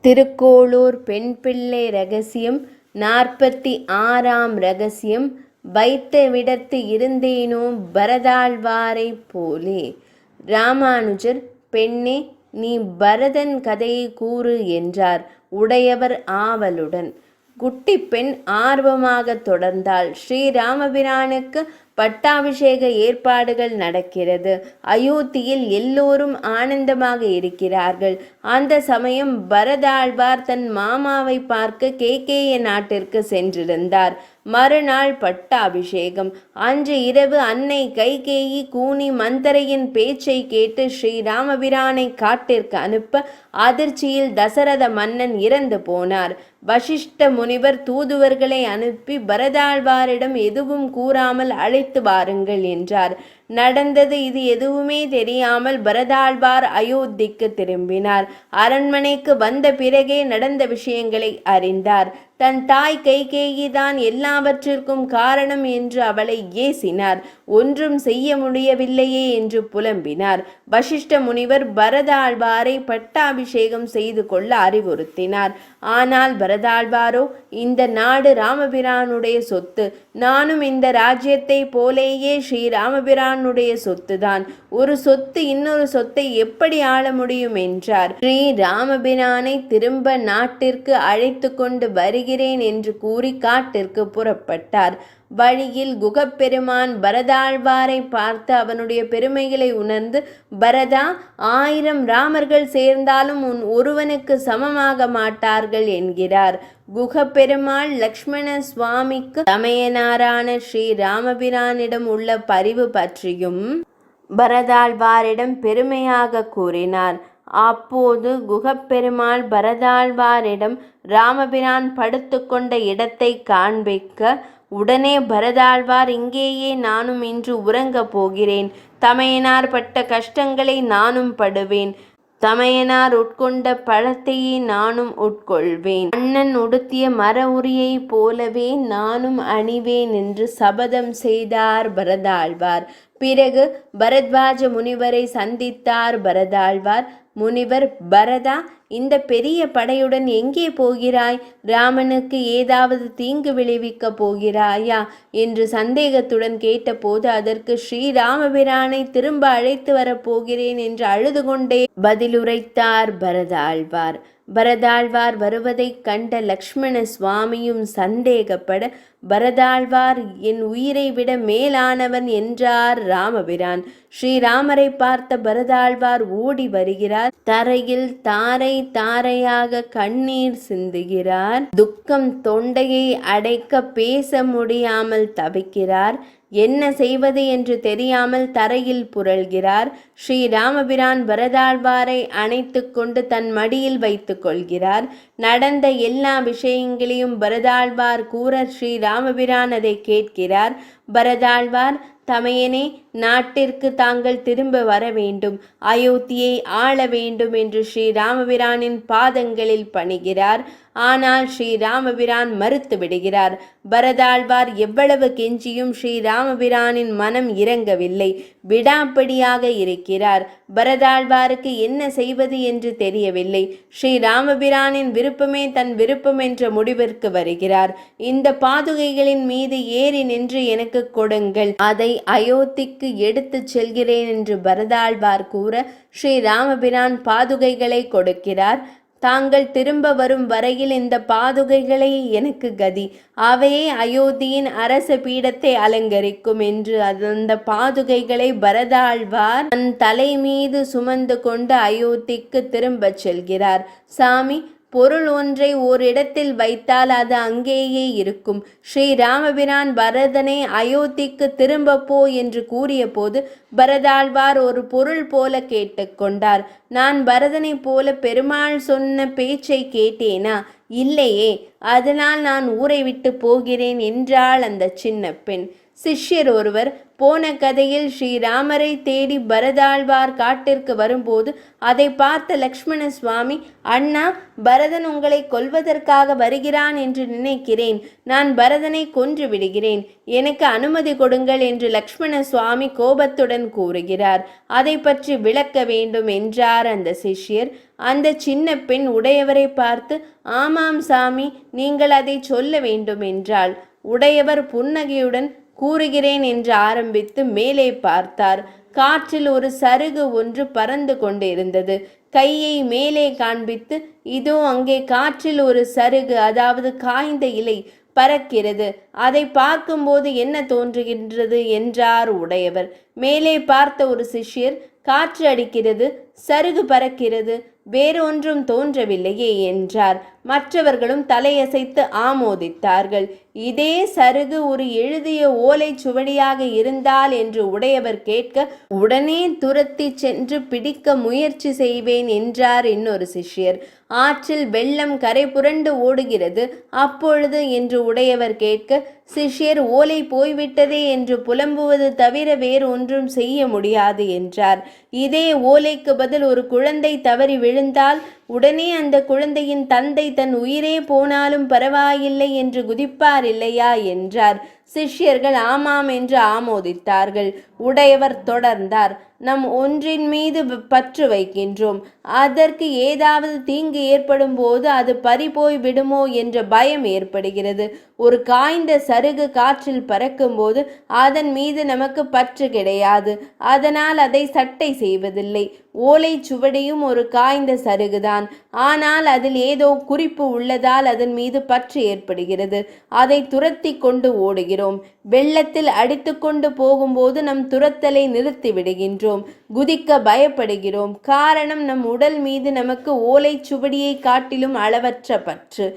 திருக்கோளூர் பெண் பிள்ளை ரகசியம் 46ஆம் ரகசியம். வைத்த விடத்து இருந்தேனோ பரதாழ்வாரைப் போலே. ராமானுஜர், பெண்ணே, நீ பரதன் கதையை கூறு என்றார். உடையவர் ஆவலுடன். குட்டிப் பெண் ஆர்வமாக தொடர்ந்தாள். ஸ்ரீராமபிரானுக்கு பட்டாபிஷேக ஏற்பாடுகள் நடக்கிறது. அயோத்தியில் எல்லோரும் ஆனந்தமாக இருக்கிறார்கள். அந்த சமயம் பரதாழ்வார் தன் மாமாவை பார்க்க கேகேய நாட்டிற்கு சென்றிருந்தார். மறுநாள் பட்டாபிஷேகம். அன்று இரவு அன்னை கைகேயி கூனி மந்தரையின் பேச்சை கேட்டு ஸ்ரீராமபிரானை காட்டிற்கு அனுப்ப அதிர்ச்சியில் தசரத மன்னன் இறந்து போனார். வசிஷ்ட முனிவர் தூதுவர்களை அனுப்பி பரதாழ்வாரிடம் எதுவும் கூறாமல் அழைத்து வாருங்கள் என்றார். நடந்தது இது எதுவுமே தெரியாமல் பரதாழ்வார் அயோத்திக்கு திரும்பினார். அரண்மனைக்கு வந்த பிறகே நடந்த விஷயங்களை அறிந்தார். தன் தாய் கைகேயி தான் எல்லாவற்றிற்கும் காரணம் என்று அவளை ஏசினார். ஒன்றும் செய்ய முடியவில்லையே என்று புலம்பினார். வசிஷ்ட முனிவர் பரதாழ்வாரை பட்டாபிஷேகம் செய்து கொள்ள அறிவுறுத்தினார். ஆனால் பரதாழ்வாரோ, இந்த நாடு ராமபிரானுடைய சொத்து, நானும் இந்த ராஜ்யத்தை போலேயே ஸ்ரீராமபிரானுடைய சொத்துதான். ஒரு சொத்து இன்னொரு சொத்தை எப்படி ஆள முடியும் என்றார். ஸ்ரீராமபிரானை திரும்ப நாட்டிற்கு அழைத்து கொண்டு வருகிறேன் என்று கூறி காட்டிற்கு புறப்பட்டார். வழியில் குகப்பெருமான் பரதாழ்வாரை பார்த்து அவனுடைய பெருமைகளை உணர்ந்து, பரதா, 1000 ராமர்கள் சேர்ந்தாலும் உன் ஒருவனுக்கு சமமாக மாட்டார்கள் என்கிறார். குகப்பெருமாள் லக்ஷ்மண சுவாமிக்கு தமையனாரான ஸ்ரீராமபிரானிடம் உள்ள பரிவு பற்றியும் பரதாழ்வாரிடம் பெருமையாக கூறினார். அப்போது குகப்பெருமாள் பரதாழ்வாரிடம் ராமபிரான் படுத்து கொண்ட இடத்தை காண்பிக்க, உடனே பரதாழ்வார், இங்கேயே நானும் இன்று உறங்கப் போகிறேன். தமையனார் பட்ட கஷ்டங்களை நானும் படுவேன். தமையனார் உட்கொண்ட பழத்தையே நானும் உட்கொள்வேன். அண்ணன் உடுத்திய மர உரியை போலவே நானும் அணிவேன் என்று சபதம் செய்தார் பரதாழ்வார். பிறகு பரத்வாஜ முனிவரை சந்தித்தார் பரதாழ்வார். முனிவர், பரதா, இந்த பெரிய படையுடன் எங்கே போகிறாய்? ராமனுக்கு ஏதாவது தீங்கு விளைவிக்கப் போகிறாயா என்று சந்தேகத்துடன் கேட்டபோது, அதற்கு ஸ்ரீராமபிரானை திரும்ப அழைத்து வரப்போகிறேன் என்று அழுது கொண்டே பதிலுரைத்தார் பரதாழ்வார். பரதாழ்வார் வருவதைக் கண்ட லக்ஷ்மண சுவாமியும் சந்தேகப்பட, பரதாழ்வார் என் உயிரை விட மேலானவன் என்றார் ராமபிரான். ஸ்ரீராமரை பார்த்த பரதாழ்வார் ஓடி வருகிறார். தரையில் தாரை தாரையாக கண்ணீர் சிந்துகிறார். துக்கம் தொண்டையை அடைக்க பேச முடியாமல் தவிக்கிறார். என்ன செய்வது என்று தெரியாமல் தரையில் புரள்கிறார். ஸ்ரீராமபிரான் பரதாழ்வாரை அணைத்து கொண்டு தன் மடியில் வைத்து கொள்கிறார். நடந்த எல்லா விஷயங்களையும் பரதாழ்வார் கூற ஸ்ரீராமபிரான் அதை கேட்கிறார். பரதாழ்வார், தமையனே, நாட்டிற்கு தாங்கள் திரும்ப வர வேண்டும், அயோத்தியை ஆள வேண்டும் என்று ஸ்ரீராமபிரானின் பாதங்களில் பணிகிறார். ஆனால் ஸ்ரீராமபிரான் மறுத்து விடுகிறார். பரதாழ்வார் எவ்வளவு கெஞ்சியும் ஸ்ரீராமபிரானின் மனம் இறங்கவில்லை. விடாப்பிடியாக இருக்கிறார். பரதாழ்வாருக்கு என்ன செய்வது என்று தெரியவில்லை. ஸ்ரீராமபிரானின் விருப்பமே தன் விருப்பம் என்ற முடிவிற்கு வருகிறார். இந்த பாதுகைகளின் மீது ஏறி நின்று எனக்கு கொடுங்கள், அதை அயோத்திக்கு எடுத்துச் செல்கிறேன் என்று பரதாழ்வார் கூற ஸ்ரீராமபிரான் பாதுகைகளை கொடுக்கிறார். தாங்கள் திரும்ப வரும் வரையில் இந்த பாதுகைகளே எனக்கு கதி, அவையே அயோத்தியின் அரச பீடத்தை அலங்கரிக்கும் என்று அந்த பாதுகைகளை பரதாழ்வார் தன் தலை மீது சுமந்து கொண்டு அயோத்திக்கு திரும்பச் செல்கிறார். சாமி, பொருள் ஒன்றை ஓரிடத்தில் வைத்தால் அது அங்கேயே இருக்கும். ஸ்ரீராமபிரான் பரதனை அயோத்திக்கு திரும்ப போ என்று கூறிய போது பரதாழ்வார் ஒரு பொருள் போல கேட்டுக்கொண்டார். நான் பரதனை போல பெருமாள் சொன்ன பேச்சை கேட்டேனா? இல்லையே. அதனால் நான் ஊரை விட்டு போகிறேன் என்றாள் அந்த சின்ன பெண். சிஷ்யர் ஒருவர், போன கதையில் ஸ்ரீராமரை தேடி பரதாழ்வார் காட்டிற்கு வரும்போது அதை பார்த்த லக்ஷ்மண சுவாமி, அண்ணா, பரதன் உங்களை கொல்வதற்காக வருகிறான் என்று நினைக்கிறேன். நான் பரதனை கொன்று விடுகிறேன். எனக்கு அனுமதி கொடுங்கள் என்று லக்ஷ்மண சுவாமி கோபத்துடன் கூறுகிறார். அதை பற்றி விளக்க வேண்டும் என்றார் அந்த சிஷ்யர். அந்த சின்ன பெண் உடையவரை பார்த்து, ஆமாம் சாமி, நீங்கள் அதை சொல்ல வேண்டும் என்றாள். உடையவர் புன்னகையுடன் கூறுகிறேன் என்று ஆரம்பித்து மேலே பார்த்தார். காற்றில் ஒரு சருகு ஒன்று பறந்து கொண்டிருந்தது. கையை மேலே காண்பித்து, இதோ அங்கே காற்றில் ஒரு சருகு, அதாவது காய்ந்த இலை பறக்கிறது. அதை பார்க்கும்போது என்ன தோன்றுகின்றது என்றார் உடையவர். மேலே பார்த்த ஒரு சிஷ்யர், காற்று அடிக்கிறது, சருகு பறக்கிறது, வேறொன்றும் தோன்றவில்லையே என்றார். மற்றவர்களும் தலையசைத்து ஆமோதித்தார்கள். இதே சருகு ஒரு எழுதிய ஓலை சுவடியாக இருந்தால் என்று உடையவர் கேட்க, உடனே துரத்தி சென்று பிடிக்க முயற்சி செய்வேன் என்றார் இன்னொரு சிஷ்யர். ஆற்றில் வெள்ளம் கரை புரண்டு ஓடுகிறது, அப்பொழுது என்று உடையவர் கேட்க, சிஷ்யர் ஓலை போய்விட்டதே என்று புலம்புவது தவிர வேறு ஒன்றும் செய்ய முடியாது என்றார். இதே ஓலைக்கு பதில் ஒரு குழந்தை தவறி விழுந்தால் உடனே அந்த குழந்தையின் தந்தை தன் உயிரே போனாலும் பரவாயில்லை என்று குதிப்பார் இல்லையா என்றார். சிஷ்யர்கள் ஆமாம் என்று ஆமோதித்தார்கள். உடையவர் தொடர்ந்தார், நம் ஒன்றின் மீது பற்று வைக்கின்றோம். அதற்கு ஏதாவது தீங்கு ஏற்படும் போது அது பறிபோய் விடுமோ என்ற பயம் ஏற்படுகிறது. ஒரு காய்ந்த சருகு காற்றில் பறக்கும்போது அதன் மீது நமக்கு பற்று கிடையாது. அதனால் அதை சட்டை செய்வதில்லை. ஓலை சுவடியும் ஒரு காய்ந்த சருகுதான். ஆனால் அதில் ஏதோ குறிப்பு உள்ளதால் அதன் மீது பற்று ஏற்படுகிறது. அதை துரத்தி கொண்டு ஓடுகிறோம். வெள்ளத்தில் அடித்து கொண்டு போகும்போது நம் துரத்தலை நிறுத்தி விடுகின்றோம். குதிக்க பயப்படுகிறோம். காரணம், நம் உடல் மீது நமக்கு ஓலை சுவடியை காட்டிலும் அளவற்ற பற்று.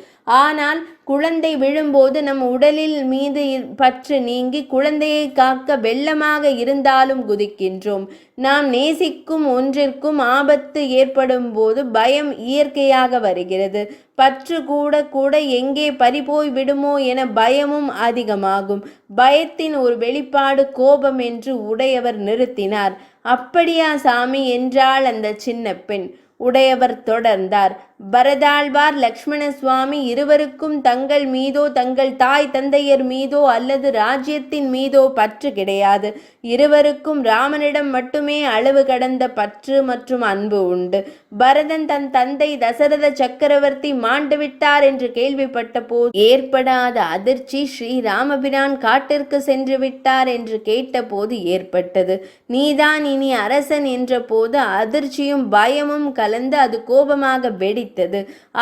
ஆனால் குழந்தை விழும்போது நம் உடலில் மீது பற்று நீங்கி குழந்தையை காக்க வெள்ளமாக இருந்தாலும் குதிக்கின்றோம். நாம் நேசிக்கும் ஒன்றிற்கும் ஆபத்து ஏற்படும் போது பயம் இயற்கையாக வருகிறது. பற்று கூட கூட எங்கே பறிபோய் விடுமோ என பயமும் அதிகமாகும். பயத்தின் ஒரு வெளிப்பாடு கோபம் என்று உடையவர் நிறுத்தினார். அப்படியா சாமி என்றாள் அந்த சின்ன பெண். உடையவர் தொடர்ந்தார். பரதாழ்வார் லக்ஷ்மண சுவாமி இருவருக்கும் தங்கள் மீதோ தங்கள் தாய் தந்தையர் மீதோ அல்லது ராஜ்யத்தின் மீதோ பற்று கிடையாது. இருவருக்கும் ராமனிடம் மட்டுமே அளவு கடந்த பற்று மற்றும் அன்பு உண்டு. பரதன் தன் தந்தை தசரத சக்கரவர்த்தி மாண்டுவிட்டார் என்று கேள்விப்பட்ட போது ஏற்படாத அதிர்ச்சி ஸ்ரீராமபிரான் காட்டிற்கு சென்று விட்டார் என்று கேட்டபோது ஏற்பட்டது. நீதான் இனி அரசன் என்ற போது அதிர்ச்சியும் பயமும் கலந்து அது கோபமாக வெடித்தது.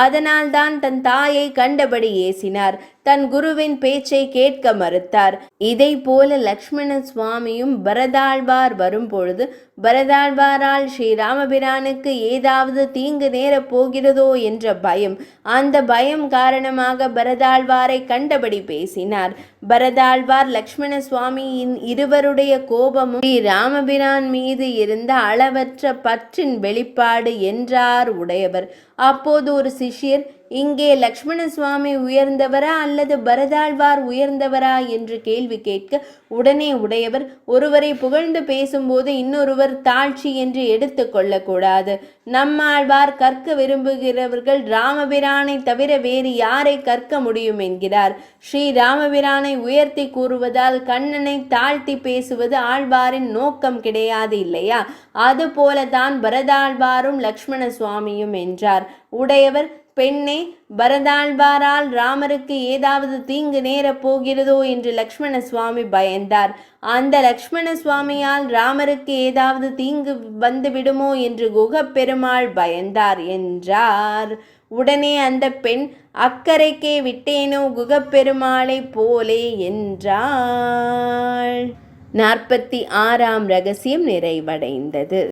அதனால்தான் தன் தாயை கண்டபடி ஏசினார். தன் குருவின் பேச்சை கேட்க மறுத்தார். இதை போல லக்ஷ்மண சுவாமியும் பரதாழ்வார் வரும்பொழுது பரதாழ்வாரால் ஸ்ரீராமபிரானுக்கு ஏதாவது தீங்கு நேரப் போகிறதோ என்ற பயம், அந்த பயம் காரணமாக பரதாழ்வாரை கண்டபடி பேசினார். பரதாழ்வார் லக்ஷ்மண சுவாமியின் இருவருடைய கோபமும் ஸ்ரீராமபிரான் மீது இருந்த அளவற்ற பற்றின் வெளிப்பாடு என்றார் உடையவர். அப்போது ஒரு சிஷ்யர், இங்கே லக்ஷ்மண சுவாமி உயர்ந்தவரா அல்லது பரதாழ்வார் உயர்ந்தவரா என்று கேள்வி கேட்க, உடனே உடையவர், ஒருவரை புகழ்ந்து பேசும்போது இன்னொருவர் தாழ்ச்சி என்று எடுத்து கொள்ளக்கூடாது. நம்மாழ்வார் கற்க விரும்புகிறவர்கள் ராமபிரானை தவிர வேறு யாரை கற்க முடியும் என்கிறார். ஸ்ரீ ராமபிரானை உயர்த்தி கூறுவதால் கண்ணனை தாழ்த்தி பேசுவது ஆழ்வாரின் நோக்கம் கிடையாது இல்லையா? அதுபோலதான் பரதாழ்வாரும் லக்ஷ்மண சுவாமியும் என்றார். உடையவர், பெண்ணே, பரதாழ்வாரால் ராமருக்கு ஏதாவது தீங்கு நேரப் போகிறதோ என்று லக்ஷ்மண சுவாமி பயந்தார். அந்த லக்ஷ்மண சுவாமியால் ராமருக்கு ஏதாவது தீங்கு வந்து விடுமோ என்று குகப்பெருமாள் பயந்தார் என்றார். உடனே அந்த பெண், அக்கரைக்கே விட்டேனோ குகப்பெருமாளை போலே என்றாள். 46ஆம் ரகசியம் நிறைவடைந்தது.